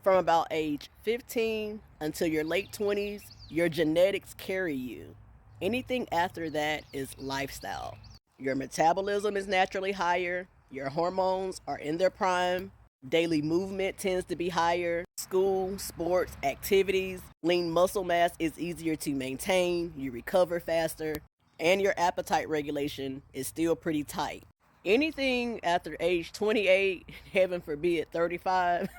From about age 15 until your late 20s, your genetics carry you. Anything after that is lifestyle. Your metabolism is naturally higher, your hormones are in their prime, daily movement tends to be higher, school, sports, activities, lean muscle mass is easier to maintain, you recover faster, and your appetite regulation is still pretty tight. Anything after age 28, heaven forbid 35,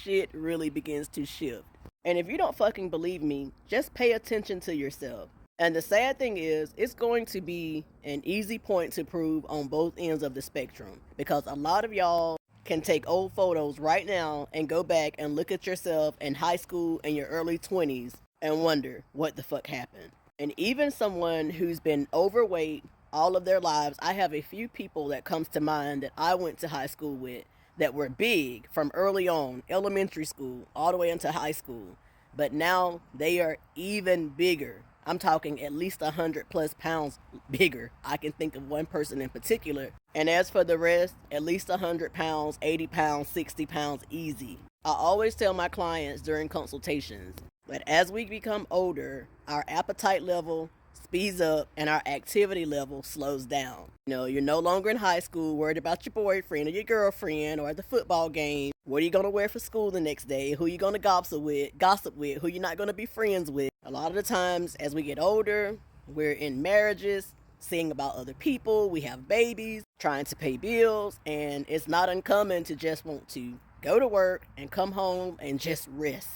shit really begins to shift. And if you don't fucking believe me, just pay attention to yourself. And the sad thing is, it's going to be an easy point to prove on both ends of the spectrum. Because a lot of y'all can take old photos right now and go back and look at yourself in high school and your early 20s and wonder what the fuck happened. And even someone who's been overweight all of their lives, I have a few people that comes to mind that I went to high school with that were big from early on, elementary school, all the way into high school. But now they are even bigger. I'm talking at least 100+ pounds bigger. I can think of one person in particular. And as for the rest, at least 100 pounds, 80 pounds, 60 pounds easy. I always tell my clients during consultations that as we become older, our appetite level speeds up and our activity level slows down. You're no longer in high school worried about your boyfriend or your girlfriend or the football game. What are you going to wear for school the next day? Who are you going to gossip with? Who you're not going to be friends with? A lot of the times as we get older, we're in marriages, seeing about other people, we have babies, trying to pay bills, and it's not uncommon to just want to go to work and come home and just rest.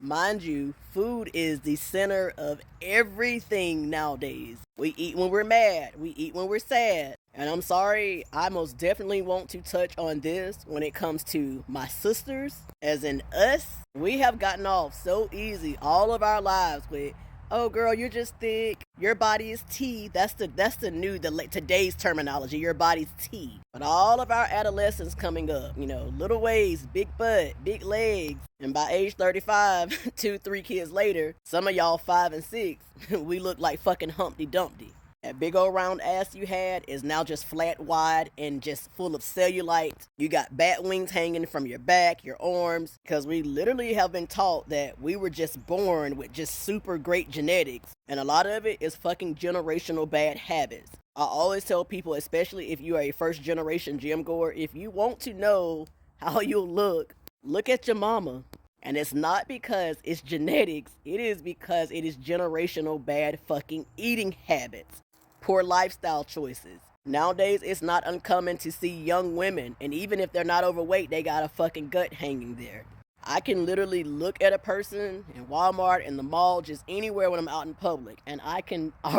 Mind you, food is the center of everything nowadays. We eat when we're mad, we eat when we're sad. And I'm sorry, I most definitely want to touch on this when it comes to my sisters, as in us. We have gotten off so easy all of our lives with, oh girl, you're just thick, your body is T. That's today's terminology, your body's T. But all of our adolescents coming up, little waist, big butt, big legs. And by age 35, 2-3 kids later, some of y'all 5 and 6, we look like fucking Humpty Dumpty. That big old round ass you had is now just flat wide and just full of cellulite. You got bat wings hanging from your back, your arms, because we literally have been taught that we were just born with just super great genetics. And a lot of it is fucking generational bad habits. I always tell people, especially if you are a first generation gym goer, if you want to know how you'll look at your mama. And it's not because it's genetics, it is because it is generational bad fucking eating habits. Poor lifestyle choices. Nowadays, it's not uncommon to see young women, and even if they're not overweight, they got a fucking gut hanging there. I can literally look at a person in Walmart, in the mall, just anywhere when I'm out in public, and I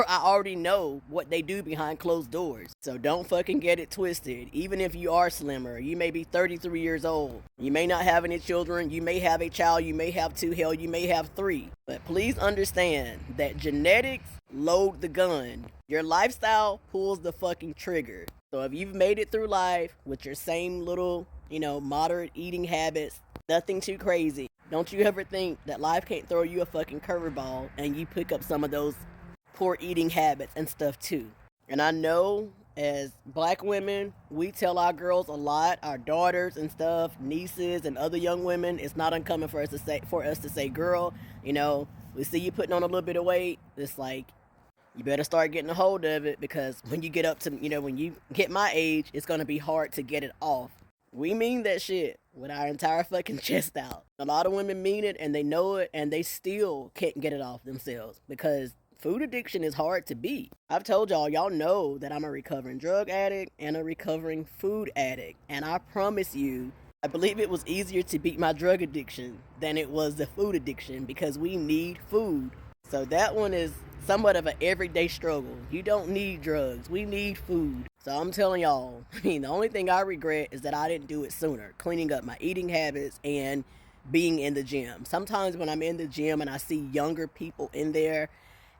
already know what they do behind closed doors. So don't fucking get it twisted. Even if you are slimmer, you may be 33 years old, you may not have any children, you may have a child, you may have 2, hell, you may have 3. But please understand that genetics load the gun. Your lifestyle pulls the fucking trigger. So if you've made it through life with your same little, moderate eating habits, nothing too crazy, don't you ever think that life can't throw you a fucking curveball and you pick up some of those poor eating habits and stuff too. And I know as black women, we tell our girls a lot, our daughters and stuff, nieces and other young women, it's not uncommon for us to say, girl, we see you putting on a little bit of weight. It's like, you better start getting a hold of it, because when you get up to, when you get my age, it's going to be hard to get it off. We mean that shit with our entire fucking chest out. A lot of women mean it and they know it, and they still can't get it off themselves because food addiction is hard to beat. I've told y'all know that I'm a recovering drug addict and a recovering food addict. And I promise you, I believe it was easier to beat my drug addiction than it was the food addiction, because we need food. So that one is somewhat of an everyday struggle. You don't need drugs. We need food. So I'm telling y'all, the only thing I regret is that I didn't do it sooner. Cleaning up my eating habits and being in the gym. Sometimes when I'm in the gym and I see younger people in there,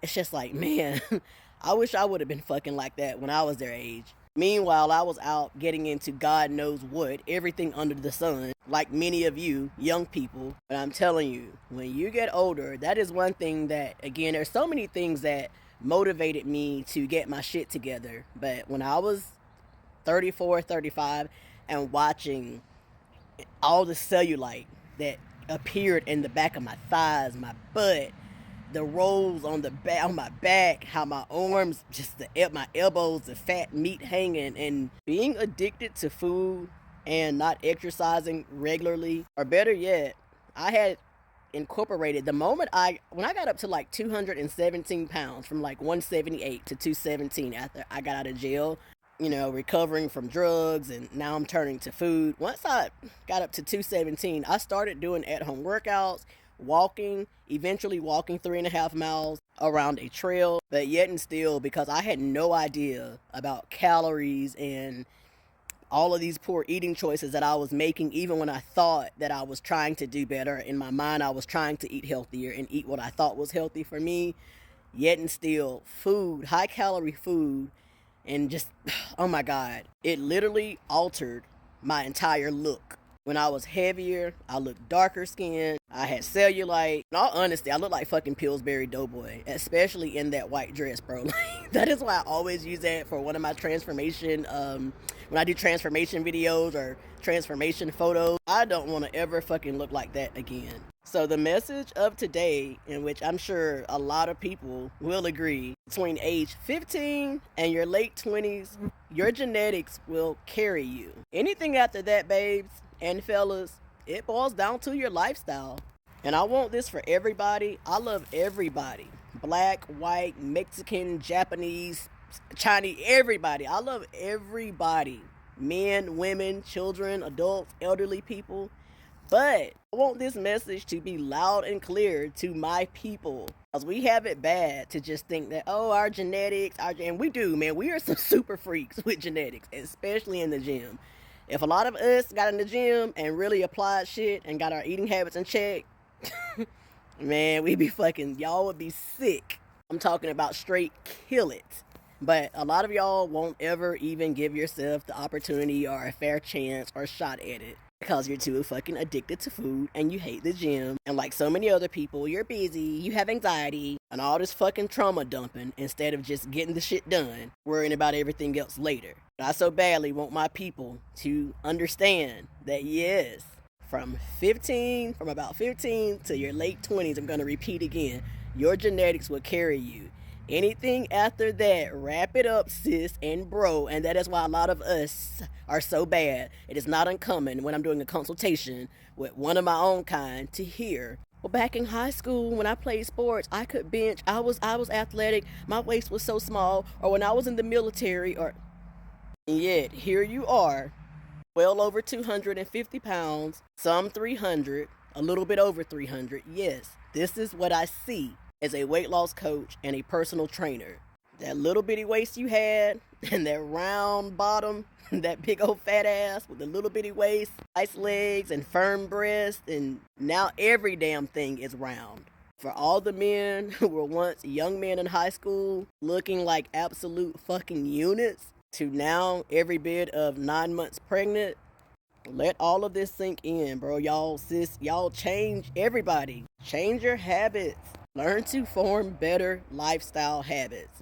it's just like, man, I wish I would have been fucking like that when I was their age. Meanwhile, I was out getting into God knows what, everything under the sun, like many of you young people. But I'm telling you, when you get older, that is one thing that, again, there's so many things that motivated me to get my shit together. But when I was 34, 35, and watching all the cellulite that appeared in the back of my thighs, my butt, the rolls on the back, on my back, how my arms, just my elbows, the fat meat hanging, and being addicted to food and not exercising regularly, or better yet, I had incorporated when I got up to like 217 pounds, from like 178 to 217 after I got out of jail, recovering from drugs, and now I'm turning to food. Once I got up to 217, I started doing at-home workouts, walking, eventually walking 3.5 miles around a trail, but yet and still, because I had no idea about calories and all of these poor eating choices that I was making, even when I thought that I was trying to do better. In my mind, I was trying to eat healthier and eat what I thought was healthy for me. Yet and still, food, high calorie food, and just, oh my God, it literally altered my entire look. When I was heavier, I looked darker skinned. I had cellulite. In all honesty, I looked like fucking Pillsbury Doughboy, especially in that white dress, bro. That is why I always use that for one of my transformation, when I do transformation videos or transformation photos. I don't want to ever fucking look like that again. So the message of today, in which I'm sure a lot of people will agree, between age 15 and your late 20s, your genetics will carry you. Anything after that, babes and fellas, it boils down to your lifestyle. And I want this for everybody. I love everybody. Black, white, Mexican, Japanese, Chinese, everybody. I love everybody. Men, women, children, adults, elderly people. But I want this message to be loud and clear to my people. Because we have it bad to just think that, oh, our genetics, and we do, man. We are some super freaks with genetics, especially in the gym. If a lot of us got in the gym and really applied shit and got our eating habits in check, man, y'all would be sick. I'm talking about straight kill it. But a lot of y'all won't ever even give yourself the opportunity or a fair chance or shot at it, because you're too fucking addicted to food and you hate the gym. And like so many other people, you're busy, you have anxiety, and all this fucking trauma dumping instead of just getting the shit done, worrying about everything else later. But I so badly want my people to understand that yes, from about 15 to your late 20s, I'm going to repeat again, your genetics will carry you. Anything after that, wrap it up, sis and bro. And that is why a lot of us are so bad. It is not uncommon when I'm doing a consultation with one of my own kind to hear, well, back in high school when I played sports, I could bench. I was athletic. My waist was so small. Or when I was in the military, and yet here you are, well over 250 pounds, some 300, a little bit over 300. Yes, this is what I see as a weight loss coach and a personal trainer. That little bitty waist you had, and that round bottom, that big old fat ass with the little bitty waist, nice legs and firm breasts, and now every damn thing is round. For all the men who were once young men in high school looking like absolute fucking units, to now every bit of 9 months pregnant, let all of this sink in, bro. Y'all change, everybody. Change your habits. Learn to form better lifestyle habits.